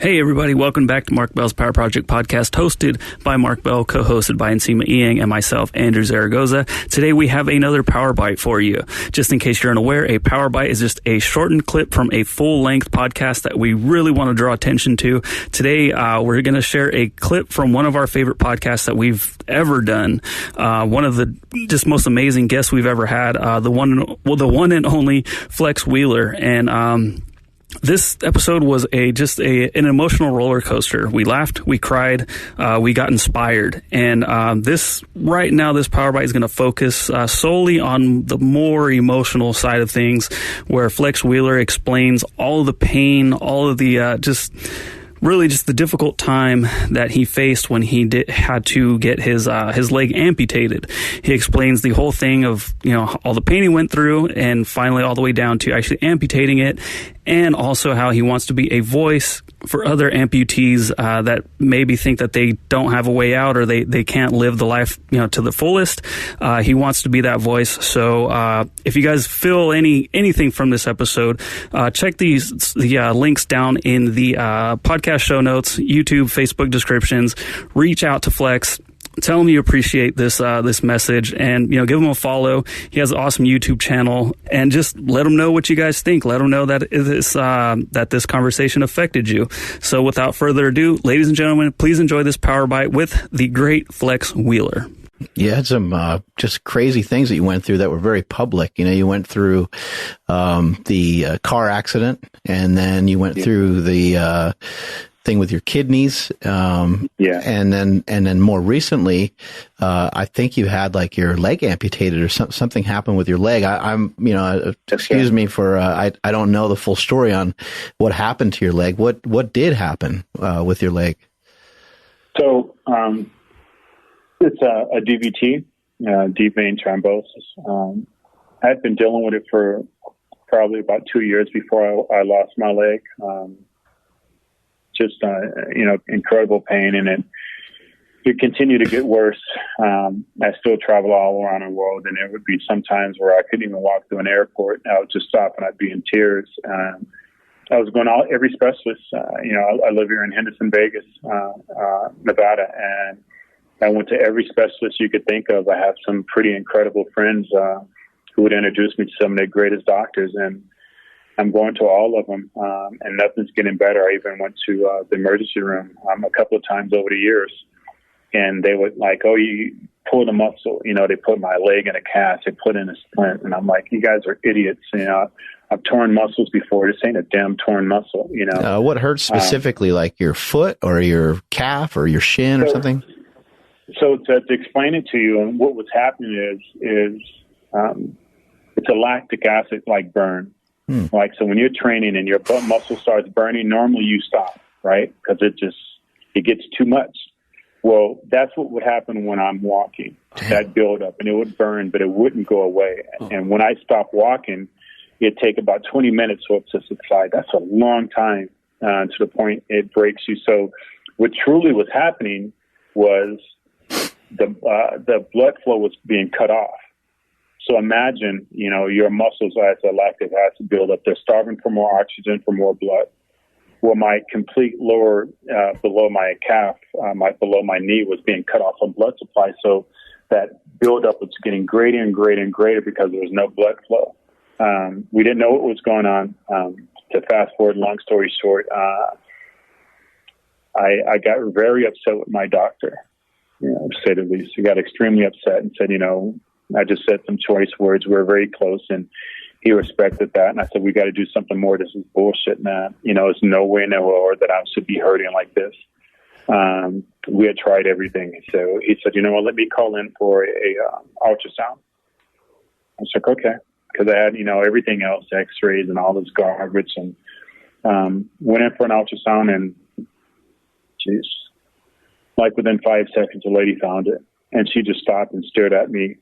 Hey everybody, welcome back to Mark Bell's Power Project podcast, hosted by Mark Bell, co-hosted by Nsima Iang and myself, Andrew Zaragoza. Today we have another Power Bite for you. Just in case you're unaware, a Power Bite is just a shortened clip from a full-length podcast that we really want to draw attention to. Today we're going to share a clip from one of our favorite podcasts that we've ever done. One of the just most amazing guests we've ever had, the one and only Flex Wheeler. And this episode was an emotional roller coaster. We laughed, we cried, we got inspired. And this Power Bite is going to focus solely on the more emotional side of things, where Flex Wheeler explains all of the pain, all of the really just the difficult time that he faced when he had to get his leg amputated. He explains the whole thing of, all the pain he went through and finally all the way down to actually amputating it, and also how he wants to be a voice for other amputees that maybe think that they don't have a way out or they can't live the life, to the fullest. He wants to be that voice. So if you guys feel anything from this episode, check the links down in the podcast show notes, YouTube, Facebook descriptions. Reach out to Flex. Tell him you appreciate this message, and give him a follow. He has an awesome YouTube channel, and just let him know what you guys think. Let him know that this conversation affected you. So without further ado, ladies and gentlemen, please enjoy this Power Bite with the great Flex Wheeler. You had some just crazy things that you went through that were very public. You went through the car accident, and then you went through the thing with your kidneys. And then more recently, I think you had like your leg amputated or something happened with your leg. Excuse me for, I don't know the full story on what happened to your leg. What did happen with your leg? So, it's a DVT, deep vein thrombosis. I had been dealing with it for probably about 2 years before I lost my leg. Incredible pain, and it continued to get worse. I still travel all around the world, and there would be some times where I couldn't even walk through an airport. I would just stop and I'd be in tears. I was going out every specialist. I live here in Henderson, Vegas, Nevada, and I went to every specialist you could think of. I have some pretty incredible friends who would introduce me to some of the greatest doctors, and I'm going to all of them, and nothing's getting better. I even went to the emergency room a couple of times over the years, and they would like, oh, you pulled a muscle. They put my leg in a cast. They put in a splint, and I'm like, you guys are idiots. I've torn muscles before. This ain't a damn torn muscle. What hurts specifically, like your foot or your calf or your shin or something? So to explain it to you, and what was happening is it's a lactic acid like burn. So when you're training and your butt muscle starts burning, normally you stop, right? Because it gets too much. Well, that's what would happen when I'm walking. Damn. That buildup, and it would burn, but it wouldn't go away. Oh. And when I stopped walking, it'd take about 20 minutes for it to subside. That's a long time to the point it breaks you. So what truly was happening was the blood flow was being cut off. So imagine, your muscles as a lactic acid buildup. They're starving for more oxygen, for more blood. Well, my complete lower, below my calf, below my knee was being cut off from blood supply. So that buildup was getting greater and greater and greater because there was no blood flow. We didn't know what was going on. To fast forward, long story short, I got very upset with my doctor, to say the least. He got extremely upset and said, I just said some choice words. We were very close, and he respected that. And I said, we got to do something more. This is bullshit, man. There's no way in the world that I should be hurting like this. We had tried everything. So he said, let me call in for a ultrasound. I was like, okay. Because I had, everything else, x-rays and all this garbage. And went in for an ultrasound, and geez, like within 5 seconds, the lady found it. And she just stopped and stared at me,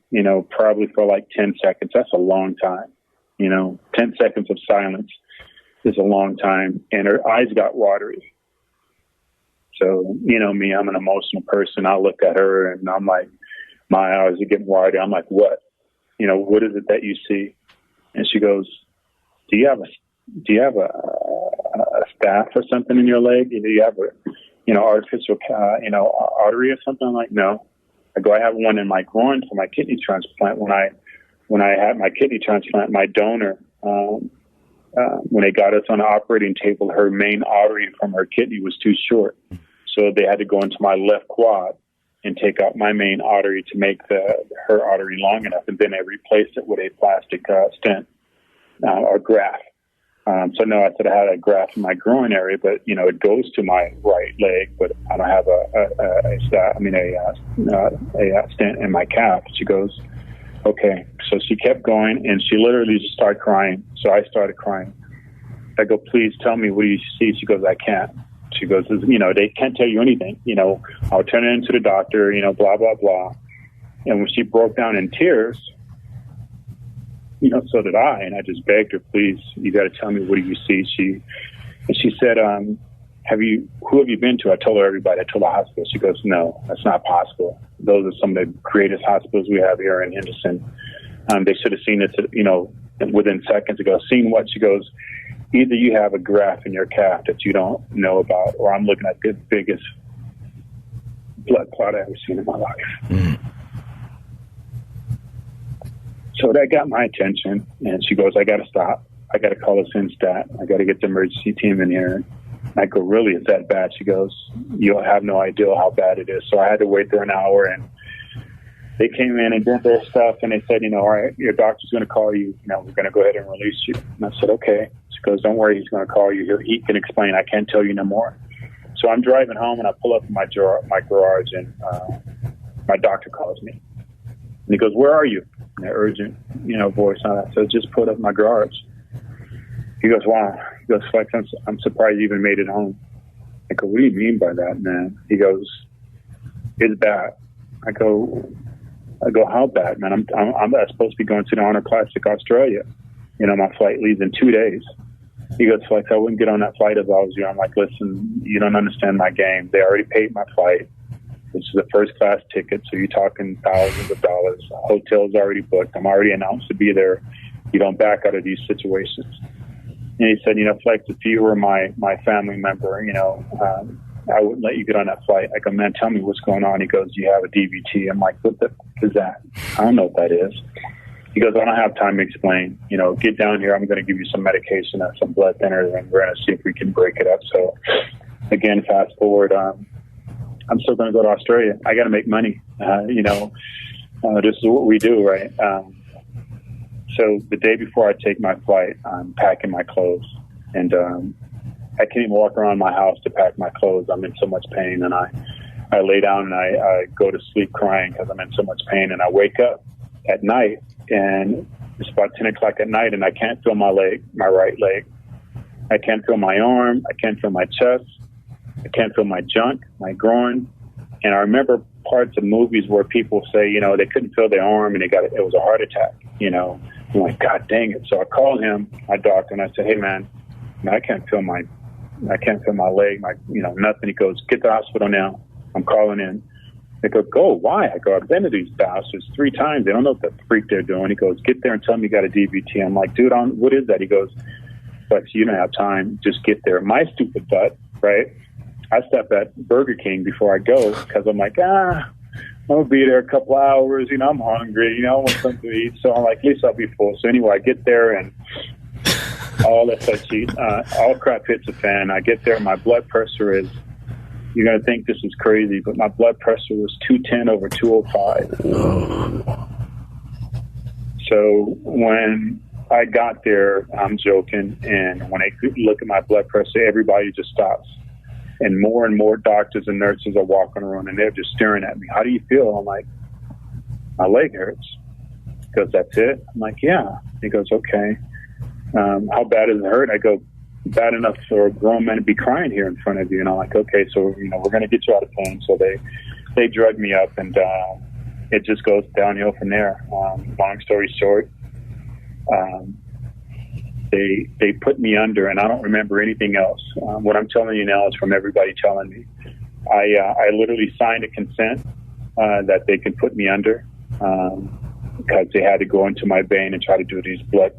probably for like 10 seconds. That's a long time. 10 seconds of silence is a long time. And her eyes got watery. So, me, I'm an emotional person. I look at her and I'm like, my eyes are getting watery. I'm like, what? What is it that you see? And she goes, do you have a staph or something in your leg? Do you have a, artificial, artery or something? I'm like, no. I go, I have one in my groin for my kidney transplant. When I had my kidney transplant, my donor, when they got us on the operating table, her main artery from her kidney was too short. So they had to go into my left quad and take out my main artery to make her artery long enough. And then they replaced it with a plastic stent or graft. So no, I said I had a graft in my groin area, but it goes to my right leg, but I don't have a stent in my calf. She goes, okay. So she kept going, and she literally just started crying. So I started crying. I go, please tell me, what do you see? She goes, I can't. She goes, they can't tell you anything. I'll turn it into the doctor, blah, blah, blah. And when she broke down in tears, so did I. And I just begged her, please, you got to tell me, what do you see? She said, who have you been to? I told her everybody. I told the hospital. She goes, no, that's not possible. Those are some of the greatest hospitals we have here in Henderson. They should have seen it, within seconds ago. Seen what? She goes, either you have a graft in your calf that you don't know about, or I'm looking at the biggest blood clot I've ever seen in my life. Mm. So that got my attention, and she goes, I got to stop. I got to call a SynStat. I got to get the emergency team in here. I go, really, is that bad? She goes, you'll have no idea how bad it is. So I had to wait there an hour, and they came in and did their stuff, and they said, all right, your doctor's going to call you. We're going to go ahead and release you. And I said, okay. She goes, don't worry, he's going to call you. He can explain. I can't tell you no more. So I'm driving home, and I pull up in my garage, and my doctor calls me. And he goes, where are you? In an urgent, voice on it. So just put up my garage. He goes, wow. He goes, Flex, I'm surprised you even made it home. I go, what do you mean by that, man? He goes, it's bad. I go, how bad, man? I'm supposed to be going to the Honor Classic Australia. My flight leaves in 2 days. He goes, Flex, I wouldn't get on that flight if I was you. I'm like, listen, you don't understand my game. They already paid my flight. This is a first-class ticket, so you're talking thousands of dollars. Hotel's already booked. I'm already announced to be there. You don't back out of these situations. And he said, Flex, if you were my family member, I wouldn't let you get on that flight. I go, man, tell me what's going on. He goes, you have a DVT. I'm like, what the f- is that? I don't know what that is. He goes, I don't have time to explain. Get down here. I'm going to give you some medication and some blood thinners, and we're going to see if we can break it up. So, again, fast forward, I'm still going to go to Australia. I got to make money. This is what we do, right? So the day before I take my flight, I'm packing my clothes, and I can't even walk around my house to pack my clothes. I'm in so much pain, and I lay down and I go to sleep crying because I'm in so much pain, and I wake up at night, and it's about 10 o'clock at night, and I can't feel my right leg. I can't feel my arm. I can't feel my chest. I can't feel my junk, my groin. And I remember parts of movies where people say, they couldn't feel their arm and it was a heart attack, I'm like, God dang it. So I called him, my doctor, and I said, hey man, I can't feel my leg, nothing. He goes, get to the hospital now. I'm calling in. They go, why? I go, I've been to these bastards 3 times. They don't know what the freak they're doing. He goes, get there and tell them you got a DVT. I'm like, dude, what is that? He goes, Flex, you don't have time. Just get there. My stupid butt, right? I stop at Burger King before I go because I'm like, I'm going to be there a couple hours. I'm hungry. I want something to eat. So I'm like, at least I'll be full. So anyway, I get there and all that stuff, all crap hits the fan. I get there. My blood pressure is, you're going to think this is crazy, but my blood pressure was 210 over 205. So when I got there, I'm joking. And when I look at my blood pressure, everybody just stops. And more doctors and nurses are walking around, and they're just staring at me. How do you feel? I'm like, my leg hurts. He goes, that's it? I'm like, yeah. He goes, okay. How bad does it hurt? I go, bad enough for a grown man to be crying here in front of you. And I'm like, okay, so, we're going to get you out of pain. So they drug me up, and it just goes downhill from there. Long story short, They put me under, and I don't remember anything else. What I'm telling you now is from everybody telling me. I literally signed a consent that they could put me under because they had to go into my vein and try to do these blood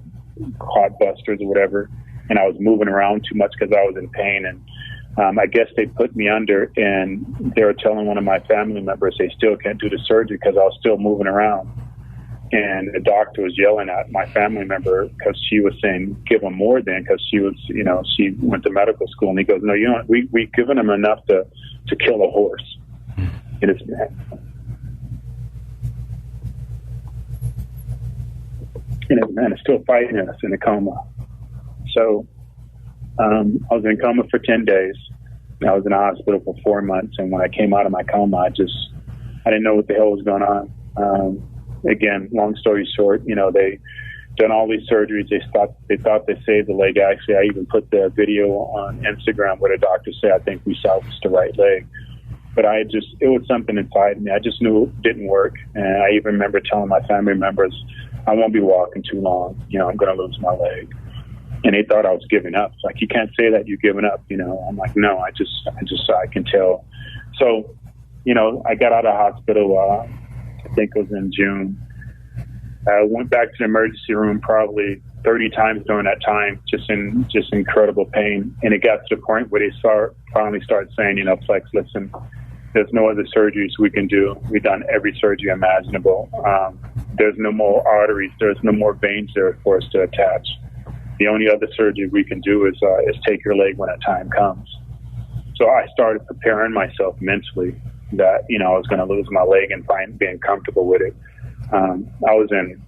clot busters or whatever. and I was moving around too much because I was in pain. And I guess they put me under, and they were telling one of my family members they still can't do the surgery because I was still moving around. And the doctor was yelling at my family member because she was saying, give him more then, because she was, she went to medical school. And he goes, no, we've given him enough to kill a horse. And it's, it's still fighting us in a coma. So I was in coma for 10 days. I was in the hospital for 4 months. And when I came out of my coma, I didn't know what the hell was going on. Again, long story short, they done all these surgeries. They thought they saved the leg. Actually, I even put the video on Instagram where the doctor said, I think we salvaged the right leg. But it was something inside me. I just knew it didn't work. And I even remember telling my family members, I won't be walking too long. I'm going to lose my leg. And they thought I was giving up. It's like, you can't say that you're giving up. I'm like, no, I can tell. So, I got out of hospital, I think it was in June. I went back to the emergency room probably 30 times during that time, just in incredible pain. And it got to the point where they finally started saying, Flex, listen, there's no other surgeries we can do. We've done every surgery imaginable. There's no more arteries. There's no more veins there for us to attach. The only other surgery we can do is take your leg when that time comes. So I started preparing myself mentally that, I was going to lose my leg and being comfortable with it. I was in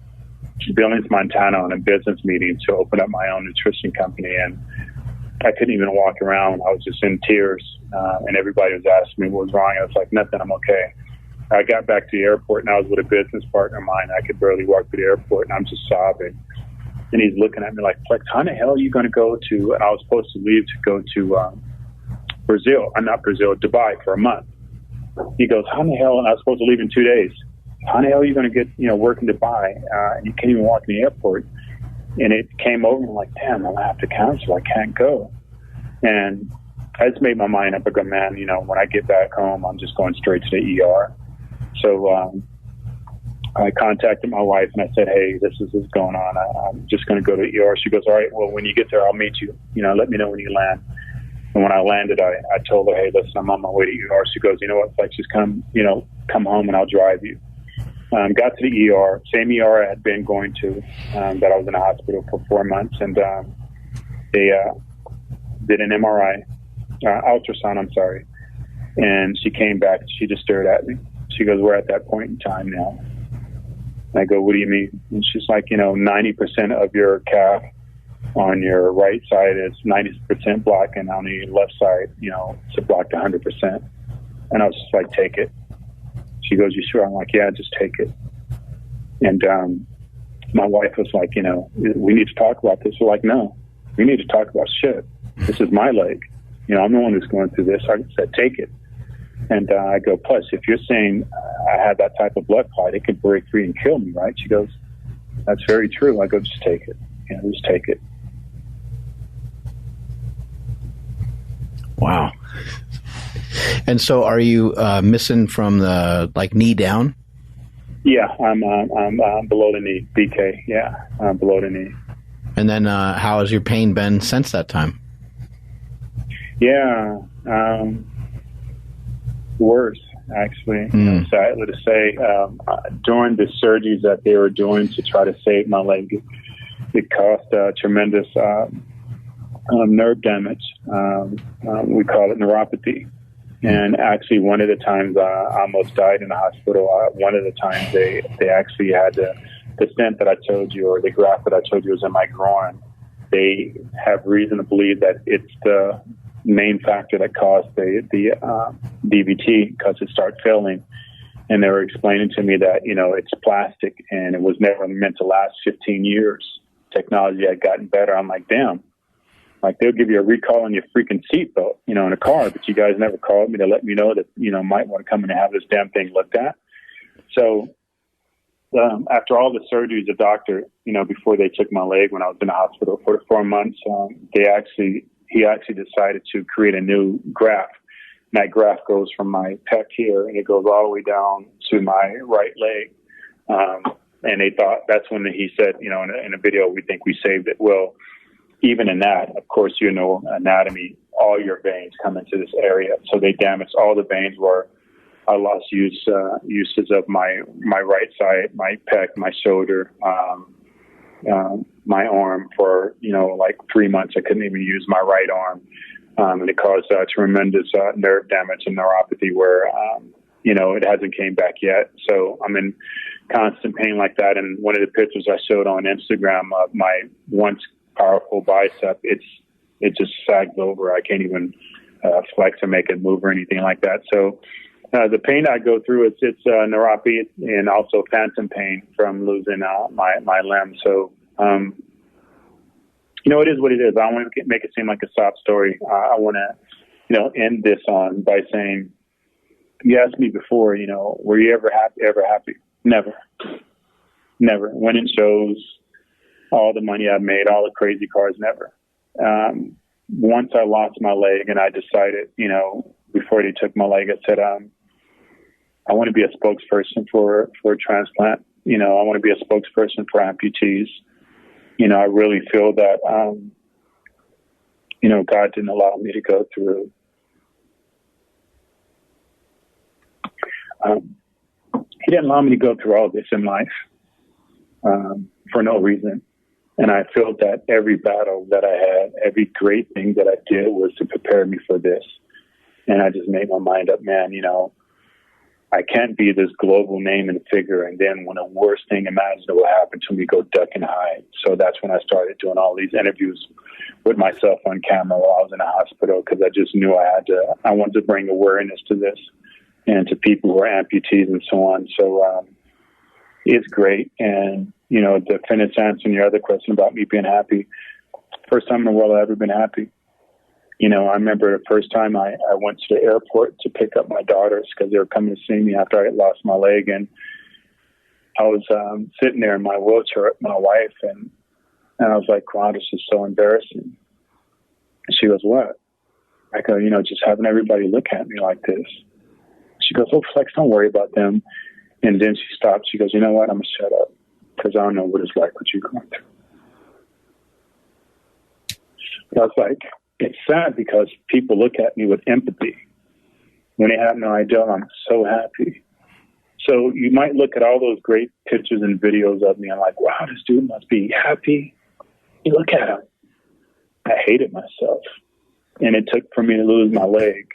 Billings, Montana on a business meeting to open up my own nutrition company, and I couldn't even walk around. I was just in tears, and everybody was asking me what was wrong. I was like, nothing, I'm okay. I got back to the airport, and I was with a business partner of mine. I could barely walk through the airport, and I'm just sobbing. And he's looking at me like, Flex, how the hell are you going to go to, and I was supposed to leave to go to Dubai for a month. He goes, how the hell, and I was supposed to leave in 2 days. How the hell are you going to get, work in Dubai? And you can't even walk in the airport. And it came over and I'm like, damn, I'm going to have to cancel. I can't go. And I just made my mind up. I go, man, when I get back home, I'm just going straight to the ER. So I contacted my wife and I said, hey, this is what's going on. I'm just going to go to the ER. She goes, all right, well, when you get there, I'll meet you. Let me know when you land. And when I landed, I told her, hey, listen, I'm on my way to ER. She goes, you know what, Flex, just come home and I'll drive you. Got to the ER, same ER I had been going to, that I was in the hospital for 4 months. And they did an MRI, ultrasound, I'm sorry. And she came back, she just stared at me. She goes, we're at that point in time now. And I go, what do you mean? And she's like, 90% of your calf on your right side is 90% blocked, and on the left side, it's blocked 100%. And I was just like, take it. She goes, you sure? I'm like, yeah, just take it. And my wife was like, we need to talk about this. We're like, no, we need to talk about shit. This is my leg. I'm the one who's going through this. I said, take it. And I go, plus, if you're saying I had that type of blood clot, it could break free and kill me, right? She goes, that's very true. I go, just take it. Just take it. Wow. And so are you missing from the knee down? Yeah, I'm below the knee, BK. Yeah, I'm below the knee. And then how has your pain been since that time? Yeah, worse, actually. Sadly to say, during the surgeries that they were doing to try to save my leg, it caused tremendous nerve damage. We call it neuropathy. And actually, one of the times I almost died in the hospital. One of the times they actually had the stent that I told you, or the graft that I told you was in my groin. They have reason to believe that it's the main factor that caused the DVT, because it started failing. And they were explaining to me that, it's plastic and it was never meant to last 15 years. Technology had gotten better. I'm like, damn. Like, they'll give you a recall on your freaking seatbelt, in a car, but you guys never called me to let me know that, might want to come in and have this damn thing looked at. So after all the surgeries, the doctor, before they took my leg when I was in the hospital for 4 months, he actually decided to create a new graft. And that graft goes from my pec here and it goes all the way down to my right leg. And they thought, that's when he said, in a video, we think we saved it. Well, even in that, of course, anatomy, all your veins come into this area. So they damaged all the veins where I lost uses of my right side, my pec, my shoulder, my arm for, like 3 months. I couldn't even use my right arm. And it caused tremendous nerve damage and neuropathy where, it hasn't came back yet. So I'm in constant pain like that. And one of the pictures I showed on Instagram of my once powerful bicep, it just sags over. I can't even flex or make it move or anything like that. So the pain I go through, it's neuropathy and also phantom pain from losing my limb. So, it is what it is. I don't want to make it seem like a sob story. I want to, end this by saying, you asked me before, were you ever happy? Never. Winning shows, all the money I've made, all the crazy cars, never. Once I lost my leg and I decided, before they took my leg, I said, I want to be a spokesperson for a transplant. I want to be a spokesperson for amputees. I really feel that, God didn't allow me to go through. He didn't allow me to go through all this in life for no reason. And I feel that every battle that I had, every great thing that I did was to prepare me for this. And I just made my mind up, man, I can't be this global name and figure. And then when the worst thing imaginable happened to me, go duck and hide. So that's when I started doing all these interviews with myself on camera while I was in a hospital, because I just knew I wanted to bring awareness to this and to people who are amputees and so on. So it's great. And, to finish answering your other question about me being happy, first time in the world I've ever been happy. I remember the first time I went to the airport to pick up my daughters because they were coming to see me after I had lost my leg. And I was sitting there in my wheelchair with my wife, and I was like, wow, this is so embarrassing. And she goes, what? I go, just having everybody look at me like this. She goes, oh, Flex, don't worry about them. And then she stopped. She goes, you know what? I'm going to shut up because I don't know what it's like what you're going through. But I was like, it's sad because people look at me with empathy when they have no idea I'm so happy. So you might look at all those great pictures and videos of me and like, wow, this dude must be happy. You look at him. I hated myself. And it took for me to lose my leg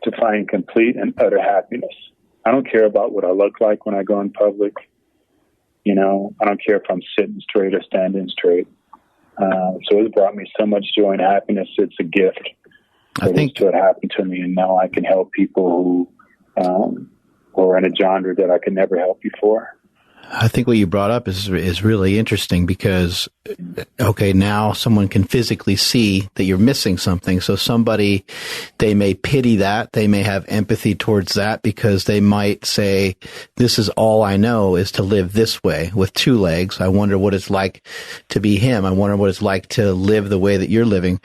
to find complete and utter happiness. I don't care about what I look like when I go in public. I don't care if I'm sitting straight or standing straight. So it's brought me so much joy and happiness. It's a gift. I think it happened to me, and now I can help people who are in a genre that I could never help before. I think what you brought up is really interesting because, okay, now someone can physically see that you're missing something. So somebody, they may pity that. They may have empathy towards that because they might say, this is all I know is to live this way with two legs. I wonder what it's like to be him. I wonder what it's like to live the way that you're living.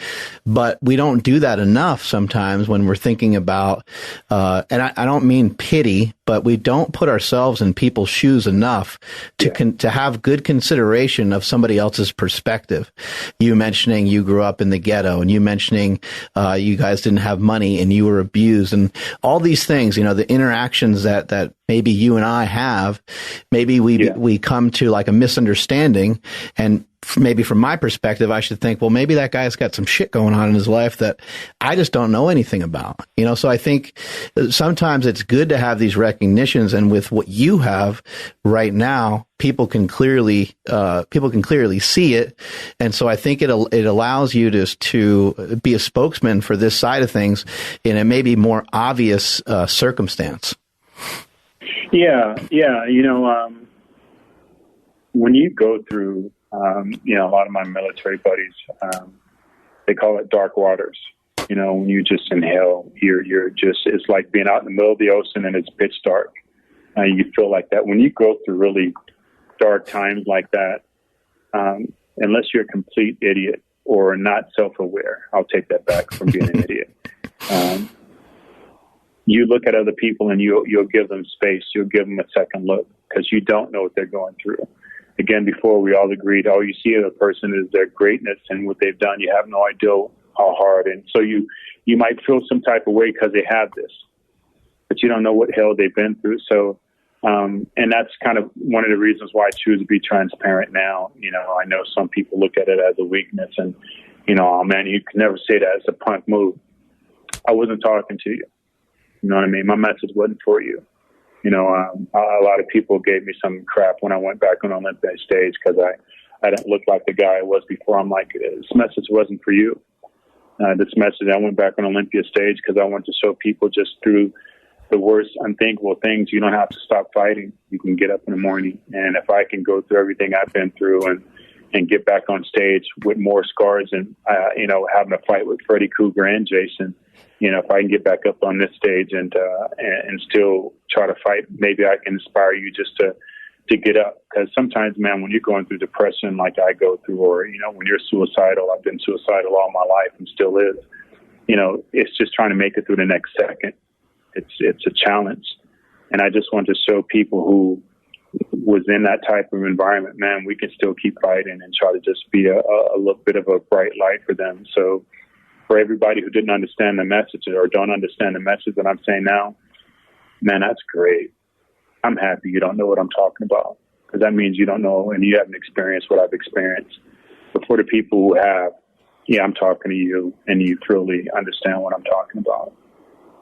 But we don't do that enough sometimes when we're thinking about, and I don't mean pity, but we don't put ourselves in people's shoes enough to have good consideration of somebody else's perspective. You mentioning you grew up in the ghetto, and you mentioning you guys didn't have money and you were abused, and all these things. The interactions that maybe you and I have, maybe we come to like a misunderstanding, and maybe from my perspective, I should think, well, maybe that guy's got some shit going on in his life that I just don't know anything about. So I think sometimes it's good to have these recognitions, and with what you have right now, people can clearly see it. And so I think it allows you to be a spokesman for this side of things in a maybe more obvious circumstance. Yeah. When you go through, a lot of my military buddies, they call it dark waters. When you just inhale, it's like being out in the middle of the ocean and it's pitch dark. You feel like that. When you go through really dark times like that, unless you're a complete idiot or not self-aware, I'll take that back from being an idiot. You look at other people and you'll give them space. You'll give them a second look because you don't know what they're going through. again, before we all agreed, all you see of a person is their greatness and what they've done. You have no idea how hard. And so you might feel some type of way because they have this, but you don't know what hell they've been through. So, and that's kind of one of the reasons why I choose to be transparent now. You know, I know some people look at it as a weakness and, you know, oh man, you can never say that as a punk move. I wasn't talking to you. You know what I mean? My message wasn't for you. You know, a lot of people gave me some crap when I went back on Olympia stage because I didn't look like the guy I was before. I'm like, this message wasn't for you. This message, I went back on Olympia stage because I wanted to show people just through the worst unthinkable things, you don't have to stop fighting. You can get up in the morning. And if I can go through everything I've been through and get back on stage with more scars and, you know, having a fight with Freddy Krueger and Jason, you know, if I can get back up on this stage and still try to fight, maybe I can inspire you just to get up. Because sometimes, man, when you're going through depression like I go through, or, you know, when you're suicidal, I've been suicidal all my life and still is, you know, it's just trying to make it through the next second. It's a challenge. And I just want to show people who was in that type of environment, man, we can still keep fighting and try to just be a little bit of a bright light for them. So for everybody who didn't understand the message or don't understand the message that I'm saying now, man, that's great. I'm happy you don't know what I'm talking about, because that means you don't know and you haven't experienced what I've experienced. But for the people who have, yeah, I'm talking to you and you truly understand what I'm talking about.